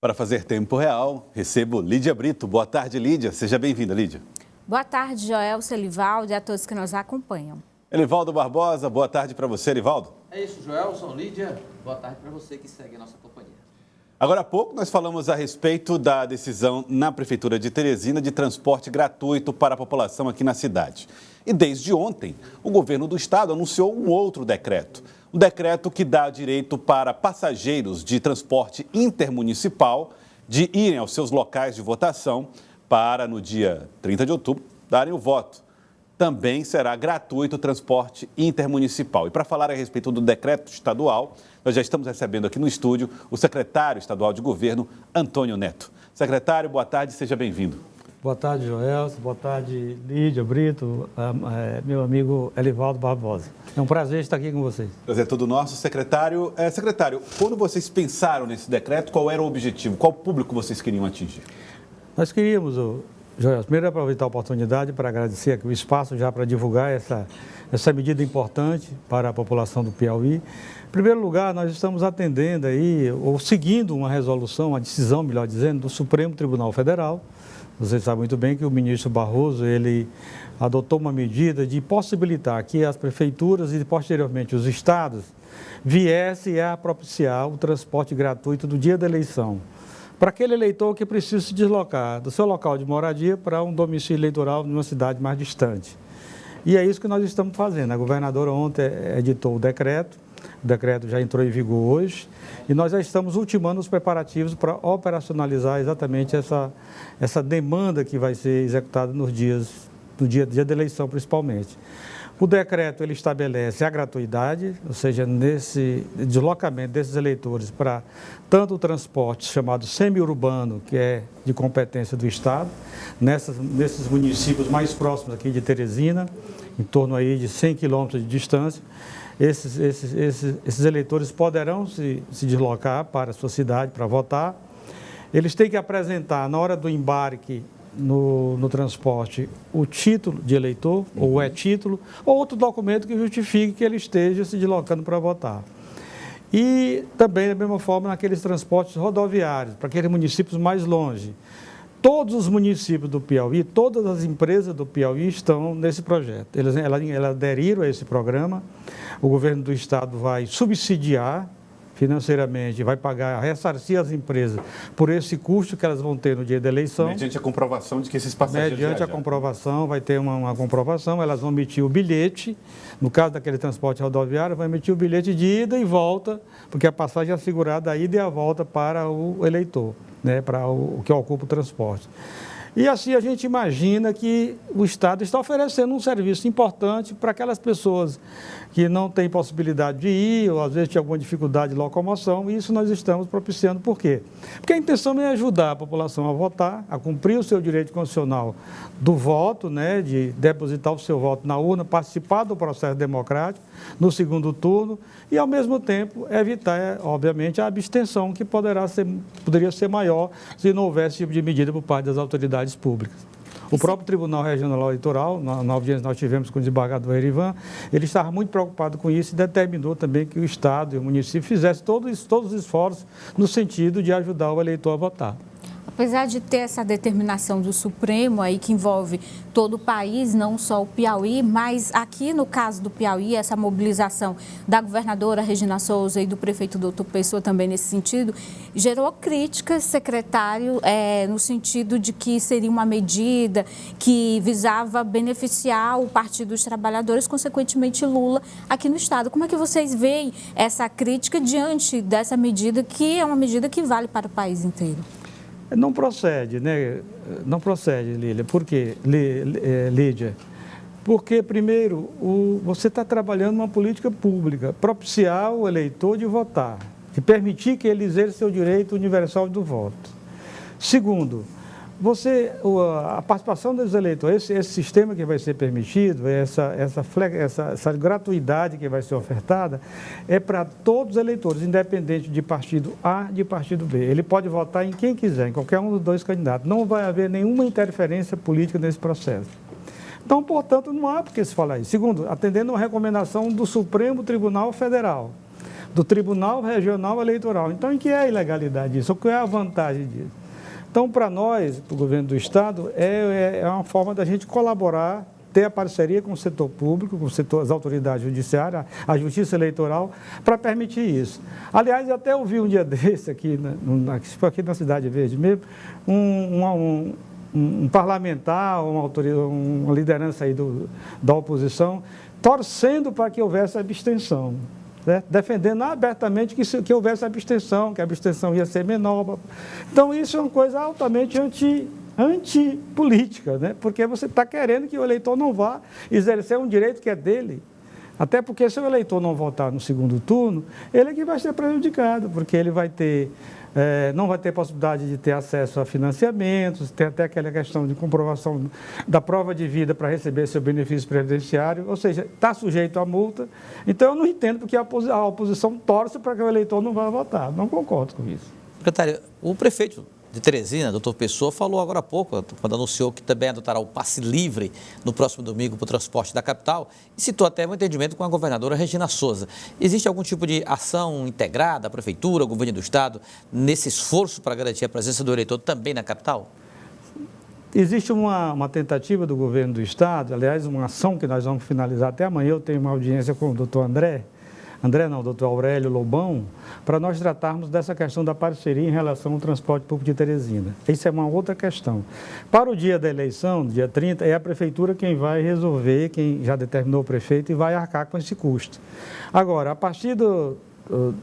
Para fazer tempo real, recebo Lídia Brito. Boa tarde, Lídia. Seja bem-vinda, Lídia. Boa tarde, Joelson, Elivaldo e a todos que nos acompanham. Elivaldo Barbosa, boa tarde para você, Elivaldo. É isso, Joelson, Lídia. Boa tarde para você que segue a nossa companhia. Agora há pouco nós falamos a respeito da decisão na Prefeitura de Teresina de transporte gratuito para a população aqui na cidade. E desde ontem, o governo do estado anunciou um outro decreto. Um decreto que dá direito para passageiros de transporte intermunicipal de irem aos seus locais de votação para, no dia 30 de outubro, darem o voto. Também será gratuito o transporte intermunicipal. E para falar a respeito do decreto estadual, nós já estamos recebendo aqui no estúdio o secretário estadual de governo, Antônio Neto. Secretário, boa tarde, seja bem-vindo. Boa tarde, Joelson. Boa tarde, Lídia Brito, meu amigo Elivaldo Barbosa. É um prazer estar aqui com vocês. Prazer todo nosso, secretário. Secretário, quando vocês pensaram nesse decreto, qual era o objetivo? Qual público vocês queriam atingir? Nós queríamos, Joelson, primeiro aproveitar a oportunidade para agradecer aqui o espaço já para divulgar essa medida importante para a população do Piauí. Em primeiro lugar, nós estamos atendendo aí, ou seguindo uma resolução, uma decisão, melhor dizendo, do Supremo Tribunal Federal. Vocês sabem muito bem que o ministro Barroso, ele adotou uma medida de possibilitar que as prefeituras e, posteriormente, os estados viessem a propiciar o transporte gratuito do dia da eleição para aquele eleitor que precisa se deslocar do seu local de moradia para um domicílio eleitoral numa cidade mais distante. E é isso que nós estamos fazendo. A governadora ontem editou o decreto já entrou em vigor hoje, e nós já estamos ultimando os preparativos para operacionalizar exatamente essa demanda que vai ser executada no dia da eleição, principalmente. O decreto, ele estabelece a gratuidade, ou seja, nesse deslocamento desses eleitores para tanto o transporte chamado semi-urbano, que é de competência do Estado, nesses municípios mais próximos aqui de Teresina, em torno aí de 100 quilômetros de distância. Esses eleitores poderão se deslocar para a sua cidade para votar. Eles têm que apresentar, na hora do embarque no transporte, o título de eleitor, ou e-título, ou outro documento que justifique que ele esteja se deslocando para votar. E também, da mesma forma, naqueles transportes rodoviários, para aqueles municípios mais longe. Todos os municípios do Piauí, todas as empresas do Piauí estão nesse projeto. Elas aderiram a esse programa. O governo do estado vai subsidiar financeiramente, vai pagar, ressarcir as empresas por esse custo que elas vão ter no dia da eleição. Mediante a comprovação de que esses passageiros Mediante a comprovação, vai ter uma comprovação, elas vão emitir o bilhete, no caso daquele transporte rodoviário, vai emitir o bilhete de ida e volta, porque a passagem é assegurada a ida e a volta para o eleitor, né, para o que ocupa o transporte. E assim a gente imagina que o Estado está oferecendo um serviço importante para aquelas pessoas que não têm possibilidade de ir, ou às vezes têm alguma dificuldade de locomoção, e isso nós estamos propiciando. Por quê? Porque a intenção é ajudar a população a votar, a cumprir o seu direito constitucional do voto, né, de depositar o seu voto na urna, participar do processo democrático no segundo turno e, ao mesmo tempo, evitar, obviamente, a abstenção que poderia ser maior se não houvesse esse tipo de medida por parte das autoridades públicas. O próprio Tribunal Regional Eleitoral, na audiência que nós tivemos com o desembargador Erivan, ele estava muito preocupado com isso e determinou também que o Estado e o município fizessem todos os esforços no sentido de ajudar o eleitor a votar. Apesar de ter essa determinação do Supremo aí que envolve todo o país, não só o Piauí, mas aqui no caso do Piauí, essa mobilização da governadora Regina Souza e do prefeito Doutor Pessoa também nesse sentido, gerou críticas, secretário, no sentido de que seria uma medida que visava beneficiar o Partido dos Trabalhadores, consequentemente Lula, aqui no estado. Como é que vocês veem essa crítica diante dessa medida, que é uma medida que vale para o país inteiro? Não procede, né? Não procede, Lília. Por quê, Lídia? Porque, primeiro, você está trabalhando uma política pública, propiciar o eleitor de votar, de permitir que ele exerça seu direito universal do voto. Segundo, a participação dos eleitores, esse sistema que vai ser permitido, essa gratuidade que vai ser ofertada, é para todos os eleitores, independente de partido A e de partido B. Ele pode votar em quem quiser, em qualquer um dos dois candidatos. Não vai haver nenhuma interferência política nesse processo. Então, portanto, não há por que se falar isso. Segundo, atendendo a uma recomendação do Supremo Tribunal Federal. do Tribunal Regional Eleitoral. Então, em que é a ilegalidade disso? Qual é a vantagem disso? Então, para nós, para o governo do Estado, é uma forma da gente colaborar, ter a parceria com o setor público, com o setor, as autoridades judiciárias, a justiça eleitoral, para permitir isso. Aliás, eu até ouvi um dia desse aqui na Cidade Verde mesmo, um parlamentar, uma liderança aí da oposição, torcendo para que houvesse abstenção, né? Defendendo abertamente que houvesse abstenção, que a abstenção ia ser menor. Então, isso é uma coisa altamente antipolítica, né? Porque você está querendo que o eleitor não vá exercer um direito que é dele. Até porque se o eleitor não votar no segundo turno, ele é que vai ser prejudicado, porque ele vai ter, não vai ter possibilidade de ter acesso a financiamentos, tem até aquela questão de comprovação da prova de vida para receber seu benefício previdenciário, ou seja, está sujeito à multa. Então, eu não entendo porque a oposição torce para que o eleitor não vá votar. Não concordo com isso. Secretário, o prefeito de Teresina, doutor Pessoa, falou agora há pouco, quando anunciou que também adotará o passe livre no próximo domingo para o transporte da capital, e citou até um entendimento com a governadora Regina Souza. Existe algum tipo de ação integrada, a prefeitura, o governo do estado, nesse esforço para garantir a presença do eleitor também na capital? Existe uma tentativa do governo do estado, aliás, uma ação que nós vamos finalizar até amanhã. Eu tenho uma audiência com o doutor doutor Aurélio Lobão, para nós tratarmos dessa questão da parceria em relação ao transporte público de Teresina. Isso é uma outra questão. Para o dia da eleição, dia 30, é a prefeitura quem vai resolver, quem já determinou o prefeito e vai arcar com esse custo. Agora, a partir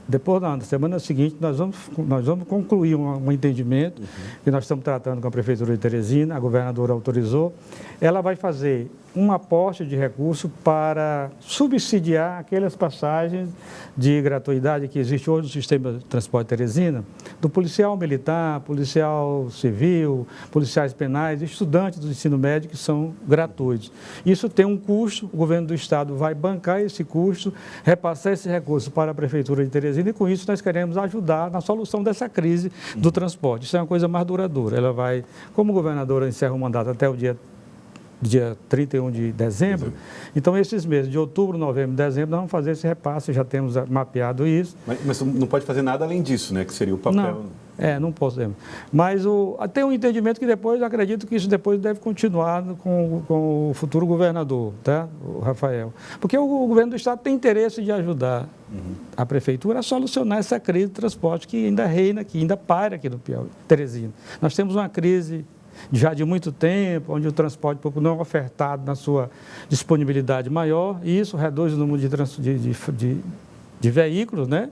depois, na semana seguinte, nós vamos concluir um entendimento que nós estamos tratando com a Prefeitura de Teresina, a governadora autorizou. Ela vai fazer um aporte de recurso para subsidiar aquelas passagens de gratuidade que existe hoje no sistema de transporte de Teresina, do policial militar, policial civil, policiais penais, estudantes do ensino médio que são gratuitos. Isso tem um custo, o governo do estado vai bancar esse custo, repassar esse recurso para a Prefeitura de Teresina e com isso nós queremos ajudar na solução dessa crise do transporte. Isso é uma coisa mais duradoura. Ela vai, como governadora encerra o mandato até o dia 31 de dezembro, então esses meses de outubro, novembro e dezembro, nós vamos fazer esse repasse, já temos mapeado isso. Mas não pode fazer nada além disso, né? Que seria o papel. Não podemos. Mas tem um entendimento que depois, acredito que isso depois deve continuar com o futuro governador, tá? O Rafael. Porque o governo do estado tem interesse de ajudar a prefeitura a solucionar essa crise de transporte que ainda reina aqui, ainda paira aqui no Piauí, Teresina. Nós temos uma crise já de muito tempo, onde o transporte público não é ofertado na sua disponibilidade maior, e isso reduz o número de veículos, né?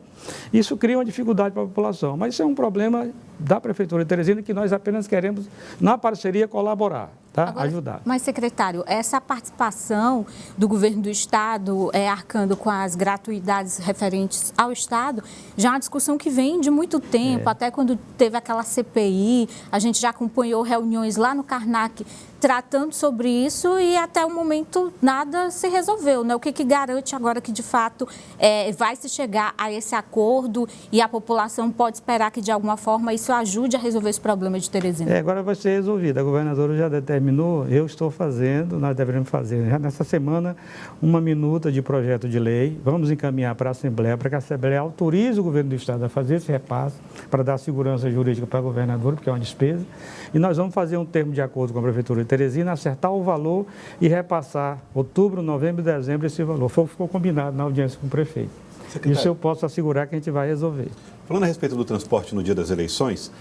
Isso cria uma dificuldade para a população, mas isso é um problema da Prefeitura de Teresina que nós apenas queremos, na parceria, colaborar, tá? Agora, ajudar. Mas, secretário, essa participação do governo do estado arcando com as gratuidades referentes ao estado, já é uma discussão que vem de muito tempo, até quando teve aquela CPI, a gente já acompanhou reuniões lá no Karnak tratando sobre isso e até o momento nada se resolveu, né? O que garante agora que, de fato, vai se chegar a esse acordo e a população pode esperar que, de alguma forma, isso ajude a resolver esse problema de Teresina? Agora vai ser resolvido. A governadora já determinou, eu estou fazendo, nós devemos fazer, já nessa semana, uma minuta de projeto de lei. Vamos encaminhar para a Assembleia, para que a Assembleia autorize o governo do estado a fazer esse repasse, para dar segurança jurídica para a governadora, porque é uma despesa. E nós vamos fazer um termo de acordo com a Prefeitura de Teresina, acertar o valor e repassar outubro, novembro e dezembro esse valor. Ficou combinado na audiência com o prefeito. Secretário, isso eu posso assegurar que a gente vai resolver. Falando a respeito do transporte no dia das eleições,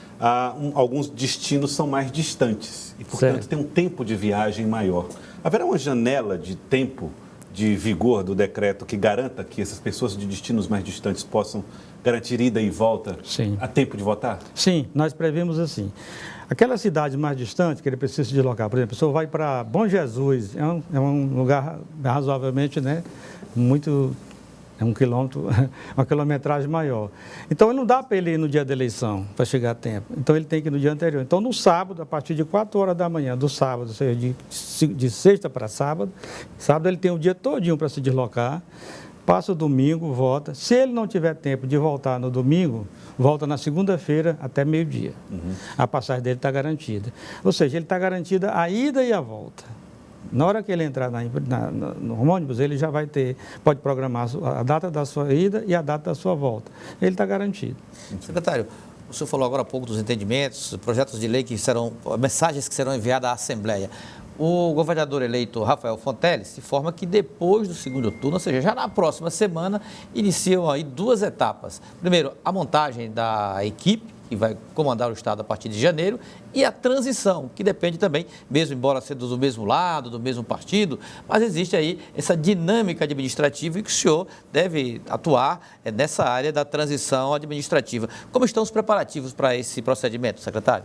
alguns destinos são mais distantes e, portanto, tem um tempo de viagem maior. Haverá uma janela de tempo de vigor do decreto que garanta que essas pessoas de destinos mais distantes possam garantir ida e volta a tempo de votar? Sim, nós prevemos assim. Aquela cidade mais distante que ele precisa se deslocar, por exemplo, a pessoa vai para Bom Jesus, é um lugar razoavelmente, né, é um quilômetro, uma quilometragem maior. Então, ele não dá para ele ir no dia da eleição, para chegar a tempo. Então, ele tem que ir no dia anterior. Então, no sábado, a partir de 4 horas da manhã, do sábado, ou seja, de sexta para sábado, ele tem o dia todinho para se deslocar, passa o domingo, volta. Se ele não tiver tempo de voltar no domingo, volta na segunda-feira até meio-dia. A passagem dele está garantida. Ou seja, ele está garantida a ida e a volta. Na hora que ele entrar no ônibus, ele já pode programar a data da sua ida e a data da sua volta. Ele está garantido. Secretário, o senhor falou agora há pouco dos entendimentos, projetos de lei mensagens que serão enviadas à Assembleia. O governador eleito Rafael Fonteles se informa que depois do segundo turno, ou seja, já na próxima semana, iniciam aí 2 etapas. Primeiro, a montagem da equipe, que vai comandar o Estado a partir de janeiro, e a transição, que depende também, mesmo embora sendo do mesmo lado, do mesmo partido, mas existe aí essa dinâmica administrativa e que o senhor deve atuar nessa área da transição administrativa. Como estão os preparativos para esse procedimento, secretário?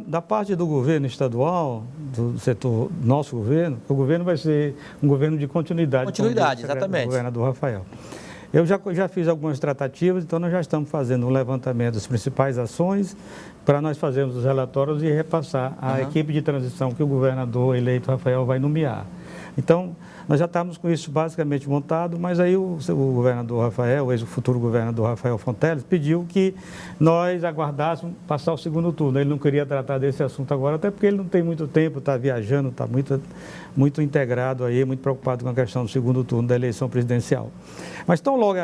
Da parte do governo estadual, do setor nosso governo, o governo vai ser um governo de continuidade. Continuidade, exatamente. Do governador Rafael. Eu já fiz algumas tratativas, então nós já estamos fazendo um levantamento das principais ações para nós fazermos os relatórios e repassar à equipe de transição que o governador eleito Rafael vai nomear. Então, nós já estamos com isso basicamente montado, mas aí o governador Rafael, o futuro governador Rafael Fonteles, pediu que nós aguardássemos passar o segundo turno. Ele não queria tratar desse assunto agora, até porque ele não tem muito tempo, está viajando, está muito integrado aí, muito preocupado com a questão do segundo turno da eleição presidencial. Mas tão logo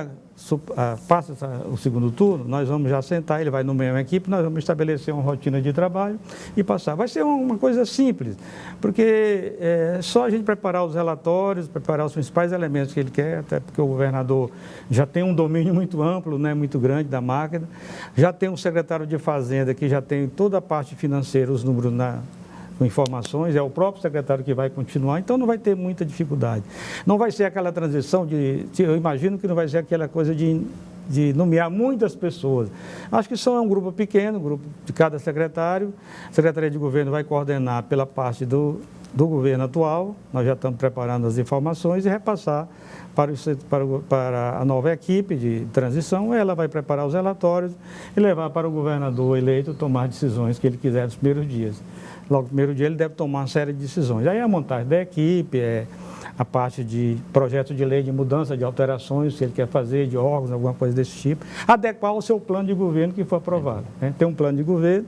passa o segundo turno, nós vamos já sentar, ele vai nomear uma equipe, nós vamos estabelecer uma rotina de trabalho e passar. Vai ser uma coisa simples, porque é só a gente preparar os relatórios, preparar os principais elementos que ele quer, até porque o governador já tem um domínio muito amplo, né, muito grande da máquina, já tem um secretário de Fazenda que já tem toda a parte financeira, os números com informações, é o próprio secretário que vai continuar, então não vai ter muita dificuldade. Não vai ser aquela transição eu imagino que não vai ser aquela coisa de nomear muitas pessoas. Acho que só é um grupo pequeno, um grupo de cada secretário. A Secretaria de Governo vai coordenar pela parte do governo atual, nós já estamos preparando as informações e repassar para a nova equipe de transição. Ela vai preparar os relatórios e levar para o governador eleito tomar decisões que ele quiser nos primeiros dias. Logo no primeiro dia ele deve tomar uma série de decisões. Aí a montagem da equipe, a parte de projeto de lei de mudança, de alterações, se ele quer fazer, de órgãos, alguma coisa desse tipo, adequar ao seu plano de governo que for aprovado. Né? Tem um plano de governo,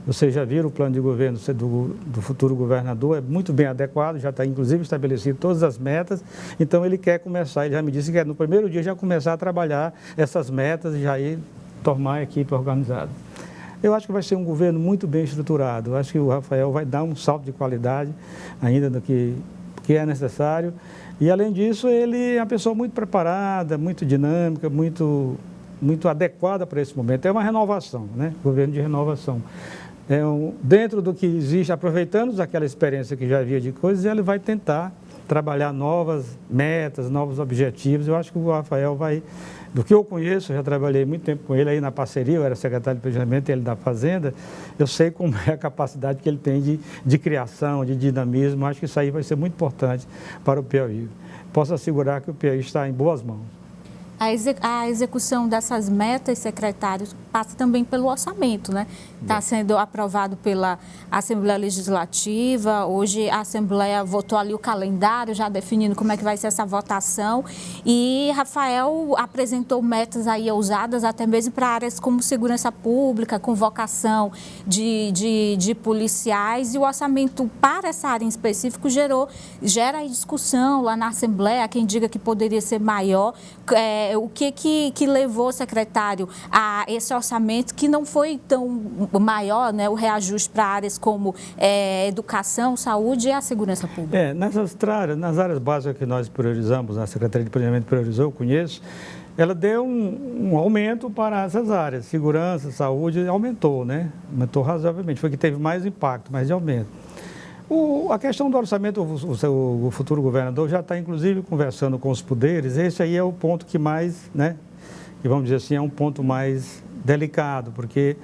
vocês já viram o plano de governo do futuro governador, é muito bem adequado, já está inclusive estabelecido todas as metas, então ele quer começar, ele já me disse que no primeiro dia já começar a trabalhar essas metas e já ir tomar a equipe organizada. Eu acho que vai ser um governo muito bem estruturado. Eu acho que o Rafael vai dar um salto de qualidade ainda do que é necessário. E, além disso, ele é uma pessoa muito preparada, muito dinâmica, muito adequada para esse momento. É uma renovação, né? Governo de renovação. Dentro do que existe, aproveitando aquela experiência que já havia de coisas, ele vai tentar trabalhar novas metas, novos objetivos. Eu acho que o Rafael vai... Do que eu conheço, eu já trabalhei muito tempo com ele aí na parceria, eu era secretário de planejamento, ele da Fazenda, eu sei como é a capacidade que ele tem de criação, de dinamismo, acho que isso aí vai ser muito importante para o Piauí. Posso assegurar que o Piauí está em boas mãos. A execução dessas metas, secretários, passa também pelo orçamento, né? Está sendo aprovado pela Assembleia Legislativa. Hoje a Assembleia votou ali o calendário, já definindo como é que vai ser essa votação. E Rafael apresentou metas aí ousadas, até mesmo para áreas como segurança pública, convocação de policiais. E o orçamento para essa área em específico gera discussão lá na Assembleia. Há quem diga que poderia ser maior. O que levou, secretário, a esse orçamento que não foi tão maior, né, o reajuste para áreas como educação, saúde e a segurança pública? Nas áreas básicas que nós priorizamos, a Secretaria de Planejamento priorizou, eu conheço, ela deu um aumento para essas áreas. Segurança, saúde, aumentou, né? Aumentou razoavelmente, foi que teve mais impacto, mais de aumento. A questão do orçamento, o futuro governador já está, inclusive, conversando com os poderes. Esse aí é o ponto que mais, né, que vamos dizer assim, é um ponto mais delicado, porque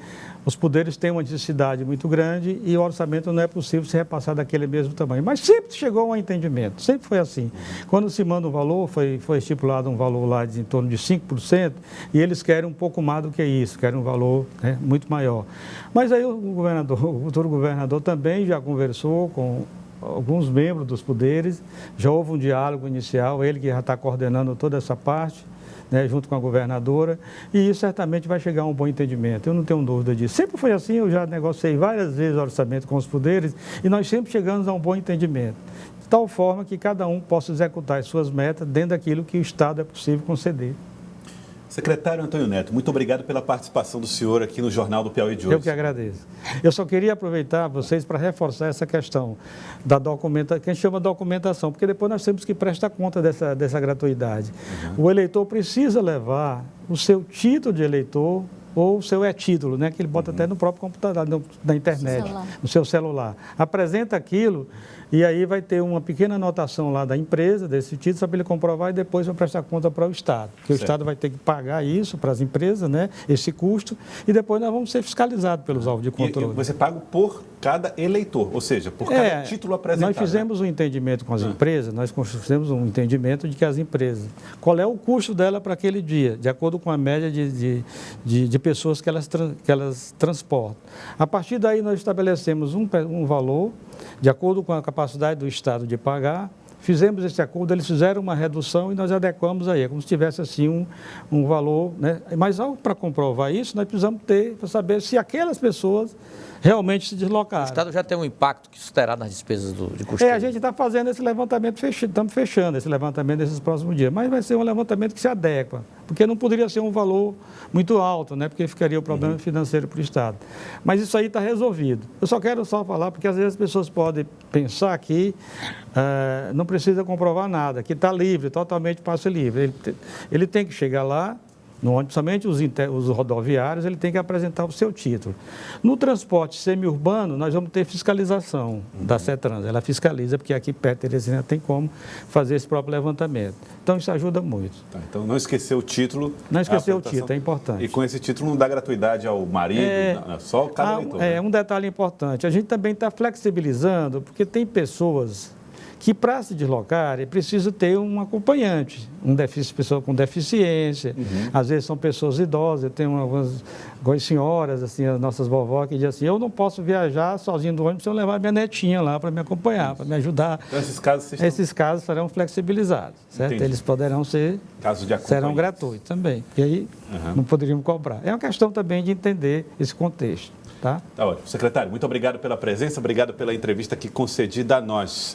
os poderes têm uma necessidade muito grande e o orçamento não é possível se repassar daquele mesmo tamanho. Mas sempre chegou a um entendimento, sempre foi assim. Quando se manda um valor, foi estipulado um valor lá de em torno de 5%, e eles querem um pouco mais do que isso, querem um valor, né, muito maior. Mas aí o futuro governador também já conversou com alguns membros dos poderes, já houve um diálogo inicial, ele que já está coordenando toda essa parte, né, junto com a governadora, e isso certamente vai chegar a um bom entendimento, eu não tenho dúvida disso. Sempre foi assim, eu já negociei várias vezes o orçamento com os poderes e nós sempre chegamos a um bom entendimento. tal forma que cada um possa executar as suas metas dentro daquilo que o Estado é possível conceder. Secretário Antônio Neto, muito obrigado pela participação do senhor aqui no Jornal do Piauí de hoje. Eu que agradeço. Eu só queria aproveitar vocês para reforçar essa questão da documentação, que a gente chama de documentação, porque depois nós temos que prestar conta dessa gratuidade. O eleitor precisa levar o seu título de eleitor ou o seu e-título, né, que ele bota até no próprio computador, na internet, no seu celular. Apresenta aquilo e aí vai ter uma pequena anotação lá da empresa, desse título, só para ele comprovar e depois vai prestar conta para o Estado. Porque o Estado vai ter que pagar isso para as empresas, né, esse custo, e depois nós vamos ser fiscalizados pelos órgãos de controle. E você paga por cada eleitor, ou seja, por cada título apresentado. Nós fizemos um entendimento com as empresas, nós fizemos um entendimento de que as empresas, qual é o custo dela para aquele dia, de acordo com a média de pessoas que elas transportam. A partir daí nós estabelecemos um valor, de acordo com a capacidade do Estado de pagar, fizemos esse acordo, eles fizeram uma redução e nós adequamos aí, é como se tivesse assim um valor, né? Mas para comprovar isso, nós precisamos ter, para saber se aquelas pessoas realmente se deslocaram. O Estado já tem um impacto que isso terá nas despesas de custeio. A gente está fazendo esse levantamento, estamos fechando esse levantamento nesses próximos dias, mas vai ser um levantamento que se adequa, porque não poderia ser um valor muito alto, né? Porque ficaria o problema financeiro para o Estado. Mas isso aí está resolvido. Eu só quero falar, porque às vezes as pessoas podem pensar que não precisa comprovar nada, que está livre, totalmente passe livre. Ele tem que chegar lá, principalmente os rodoviários, ele tem que apresentar o seu título. No transporte semiurbano, nós vamos ter fiscalização da CETRANS. Ela fiscaliza, porque aqui perto de Teresina tem como fazer esse próprio levantamento. Então, isso ajuda muito. Tá, então, não esquecer o título. Não esquecer o título, é importante. E com esse título não dá gratuidade ao marido, só cada eleitor. Um detalhe importante, a gente também está flexibilizando, porque tem pessoas que para se deslocar é preciso ter um acompanhante, pessoa com deficiência, às vezes são pessoas idosas, eu tenho algumas senhoras, assim, as nossas vovós, que dizem assim, eu não posso viajar sozinho do ônibus se eu levar minha netinha lá para me acompanhar, para me ajudar. Então, esses casos serão flexibilizados, certo? Entendi. Eles poderão serão gratuitos também, e aí não poderíamos cobrar. É uma questão também de entender esse contexto. Tá ótimo. Secretário, muito obrigado pela presença, obrigado pela entrevista aqui concedida a nós.